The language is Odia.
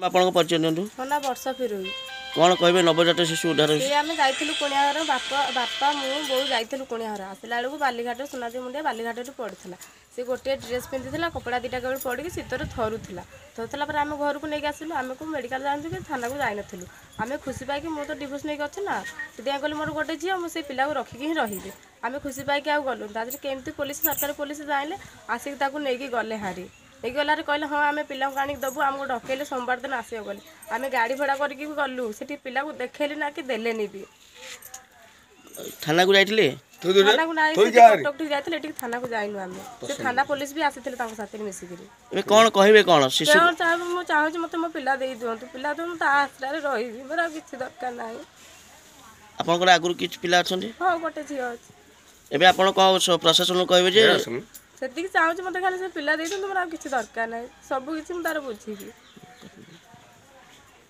ଆପଣଙ୍କ ପରିଚୟ ଦିଅନ୍ତୁ। ମୋ ନାଁ ବର୍ଷା ଫିରୋଇ। କ'ଣ କହିବେ ନବଜାତ ଶିଶୁ ଉଦ୍ଧାର? ଆମେ ଯାଇଥିଲୁ କୁଣିଆ ଘର, ବାପା ମୁଁ ବୋଉ ଯାଇଥିଲୁ କୁଣିଆ ଘର। ଆସିଲା ବେଳକୁ ବାଲିଘାଟରେ ସୁନାଦି ମୁଣ୍ଡିଆ ବାଲିଘାଟରେ ପଡ଼ିଥିଲା। ସେ ଗୋଟିଏ ଡ୍ରେସ୍ ପିନ୍ଧିଥିଲା, କପଡ଼ା ଦୁଇଟା କେବଳ ପଡ଼ିକି ଶୀତରେ ଥରୁଥିଲା ପରେ ଆମେ ଘରକୁ ନେଇକି ଆସିଲୁ। ଆମେ କେଉଁ ମେଡ଼ିକାଲ ଯାଆନ୍ତୁ କି ଥାନାକୁ ଯାଇନଥିଲୁ। ଆମେ ଖୁସି ପାଇକି, ମୁଁ ତ ଡିଭୋର୍ସ ନେଇକି ଅଛି ନା, ସେଥିପାଇଁ କହିଲି ମୋର ଗୋଟେ ଝିଅ, ମୁଁ ସେଇ ପିଲାକୁ ରଖିକି ହିଁ ରହିବି। ଆମେ ଖୁସି ପାଇକି ଆଉ ଗଲୁ। ତା ଦେହରେ କେମିତି ସରକାରୀ ପୋଲିସ ଜାଣିଲେ, ଆସିକି ତାକୁ ନେଇକି ଗଲେ ହାରି। ନେଇକି ଗଲାରେ କହିଲେ ହଁ ଆମେ ପିଲାଙ୍କୁ ଆଣିକି ଦେବୁ, ଆମକୁ ଡକେଇଲେ ସୋମବାର ଦିନ ଆସିବ ବୋଲି। ଆମେ ଗାଡ଼ି ଭଡ଼ା କରିକି ବି ଗଲୁ, ସେଠି ପିଲାକୁ ଦେଖେଇଲି ନା କି ଦେଲେନି ବି। ଥାନାକୁ ଯାଇଥିଲେ? ଥାନାକୁ ନାହିଁ, କଟକଠି ଯାଇଥିଲେ, ଏଠିକି ଥାନାକୁ ଯାଇନୁ ଆମେ। ସେ ଥାନା ପୋଲିସ ବି ଆସିଥିଲେ ତାଙ୍କ ସାଥିରେ ମିଶିକିରି। ଏବେ କ'ଣ କହିବେ? କ'ଣ ଶିଶୁ ମୁଁ ଚାହୁଁଛି ମୋତେ ମୋ ପିଲା ଦେଇ ଦିଅନ୍ତୁ। ପିଲା ଦିଅନ୍ତୁ, ତା ଆଶ୍ରାରେ ରହିବି, ମୋର ଆଉ କିଛି ଦରକାର ନାହିଁ। ଆପଣଙ୍କର ଆଗରୁ କିଛି ପିଲା ଅଛନ୍ତି? ହଁ, ଗୋଟେ ଝିଅ ଅଛି। ଏବେ ଆପଣ କ'ଣ ପ୍ରଶାସନକୁ କହିବେ ଯେ? ସେତିକି ଚାହୁଁଛି, ମୋତେ ଖାଲି ସେ ପିଲା ଦେଇଦିଅନ୍ତୁ, ମୋର ଆଉ କିଛି ଦରକାର ନାହିଁ। ସବୁ କିଛି ମୁଁ ତାର ବୁଝିବି।